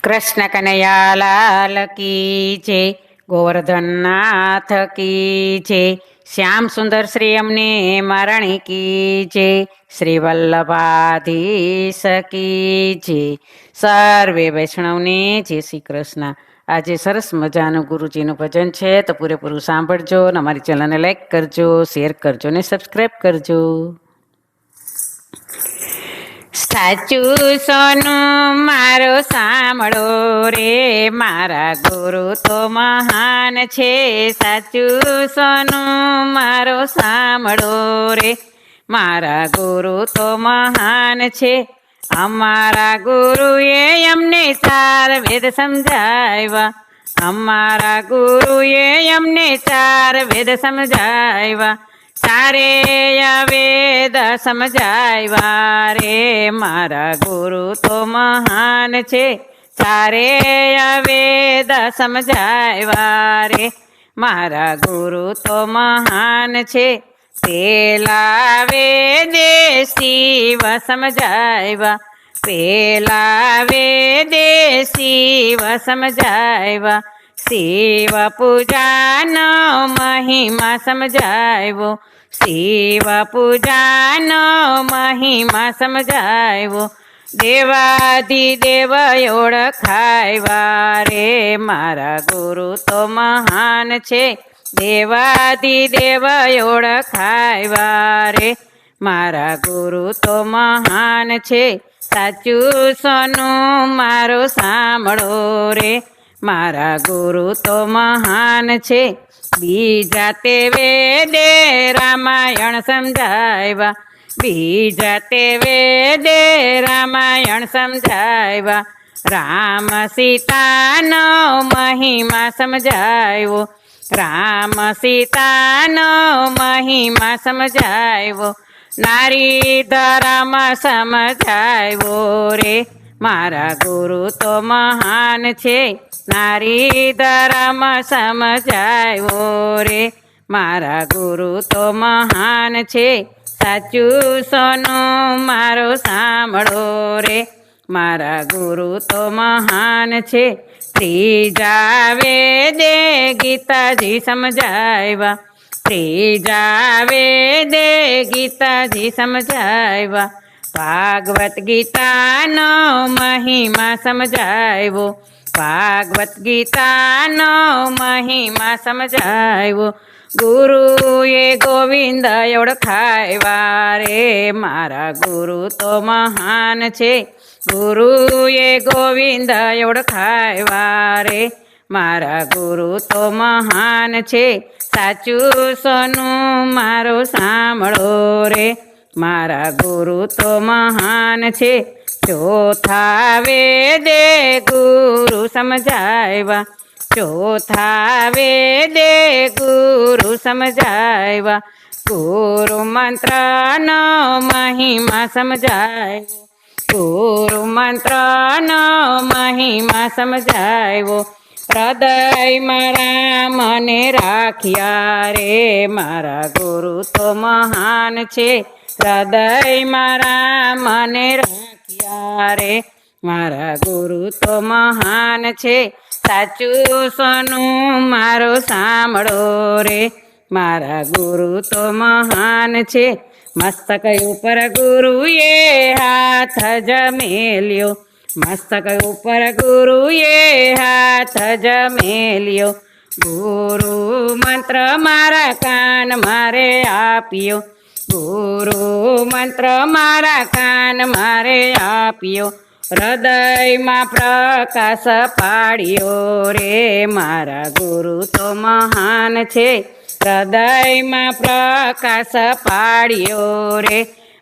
કૃષ્ણ કનૈયા લાલ કી જય, ગોવર્ધનનાથ કી જય, શ્યામ સુંદર શ્રી અમને મારણી કી જય, શ્રી વલ્લભાધીશ કી જય. સર્વે વૈષ્ણવને જય શ્રી કૃષ્ણ. આજે સરસ મજાનું ગુરુજીનું ભજન છે, તો પૂરેપૂરું સાંભળજો અને અમારી ચેનલને લાઈક કરજો, શેર કરજો ને સબસ્ક્રાઈબ કરજો. સાચું સોનું મારો સાંભળો રે, મારા ગુરુ તો મહાન છે. સાચું સોનું મારો સાંભળો રે, મારા ગુરુ તો મહાન છે. અમારા ગુરુએ અમને ચાર વેદ સમજાવ્યા, અમારા ગુરુએ અમને ચાર વેદ સમજાવ્યા, ચારેય વેદ સમજાવ્યા રે, મારા ગુરુ તો મહાન છે. ચારેય વેદ સમજાવ્યા રે, મારા ગુરુ તો મહાન છે. પેલા વેદે શિવ સમજાવ્યા, પેલા વેદે શિવ સમજાવ્યા, શિવ પૂજાનો મહિમા સમજાવ્યો, શિવ પૂજાનો મહિમા સમજાવ્યો, દેવાધિદેવ ઓળખાવ્યા રે, મારા ગુરુ તો મહાન છે. દેવાધિદેવ ઓળખાવ્યા રે, મારા ગુરુ તો મહાન છે. સાચું સોનું મારું સાંભળો રે, મારા ગુરુ તો મહાન છે. બીજા તે વેદે રામાયણ સમજાવ્યા, બીજા તે વેદે રામાયણ સમજાવ્યા, રામ સીતાનો મહિમા સમજાવ્યો, રામ સીતાનો મહિમા સમજાવ્યો, નારી ધર્મ સમજાવ્યો રે, મારા ગુરુ તો મહાન છે. નારી ધર્મ સમજાવ્યો રે, મારા ગુરુ તો મહાન છે. સાચું સોનું મારો સાંભળો રે, મારા ગુરુ તો મહાન છે. ત્રીજા વેદે ગીતાજી સમજાવ્યા, ત્રીજા વેદે ગીતાજી સમજાવ્યા, ભાગવત ગીતાનો મહિમા સમજાવ્યો, ભાગવત ગીતાનો મહિમા સમજાવ્યો, ગુરુએ ગોવિંદ ઓળખાવ્યા રે, મારા ગુરુ તો મહાન છે. ગુરુએ ગોવિંદ ઓળખાવ્યા રે, મારા ગુરુ તો મહાન છે. સાચું સોનું મારો સાંભળો રે, મારા ગુરુ તો મહાન છે. ચોથા વેદે ગુરુ સમજાવ્યા, ચોથા વેદે ગુરુ સમજાવ્યા, ગુરુ મંત્રનો મહિમા સમજાવ્યો, ગુરુ મંત્રનો મહિમા સમજાવ્યો, હૃદયમાં રામને રાખ્યા રે, મારા ગુરુ તો મહાન છે. હૃદયમાં રામને રાખ્યા રે, મારા ગુરુ તો મહાન છે. સાચું સોનું મારો સાંભળો રે, મારા ગુરુ તો મહાન છે. મસ્તક ઉપર ગુરુએ હાથ જમેલ્યો, મસ્તક ઉપર ગુરુએ હાથ જમેલ્યો, ગુરુ મંત્ર મારા કાન મારે આપ્યો, ગુરુ મંત્ર મારા કાન મારે આપ્યો, હૃદયમાં પ્રકાશ પાડ્યો રે, મારા ગુરુ તો મહાન છે. હૃદયમાં પ્રકાશ પાડ્યો રે,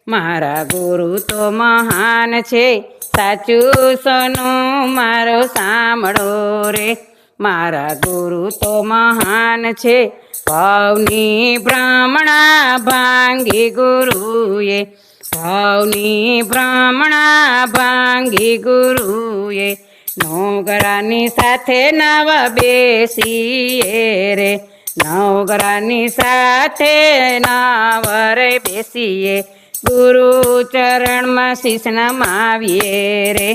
મારા ગુરુ તો મહાન છે. સાચું સોનું મારો સાંભળો રે, મારા ગુરુ તો મહાન છે. ભાવની બ્રાહ્મણા ભાંગી ગુરુએ, ભાવની બ્રાહ્મણા ભાંગી ગુરુએ, નવગરાની સાથે નવ બેસીએ રે, નવગરાની સાથે નવરે બેસીએ, ગુરુ ચરણમાં શીશ નમાવીએ રે,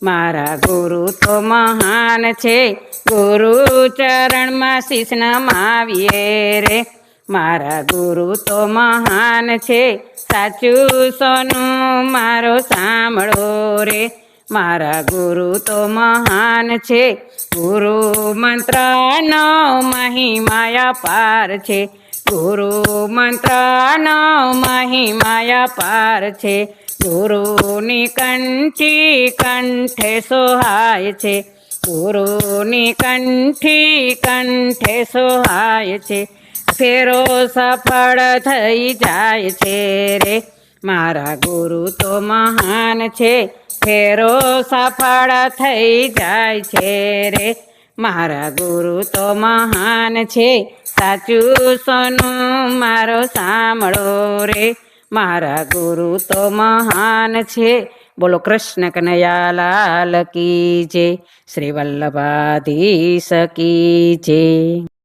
મારા ગુરુ તો મહાન છે, ગુરુ ચરણમાં શીશ નમાવીએ રે. મારા ગુરુ તો મહાન છે, સાચું સોનું મારો સાંભળો રે. મારા ગુરુ તો મહાન છે, ગુરુ મંત્રનો મહિમા પાર છે. ગુરુ મંત્રનો મહિમા પાર છે. ગુરુની કંઠી કંઠે સોહાય છે. ગુરુની કંઠી કંઠે સોહાય છે. ફેરો સફળ થઈ જાય છે રે. મારા ગુરુ તો મહાન છે, ફેરો સફળ થઈ જાય છે રે. મારા ગુરુ તો મહાન છે, સાચું સોનું મારો સાંભળો રે. મારા ગુરુ તો મહાન છે. બોલો કૃષ્ણ કનૈયા લાલ કી જય, શ્રી વલ્લભાધીશ કી જય.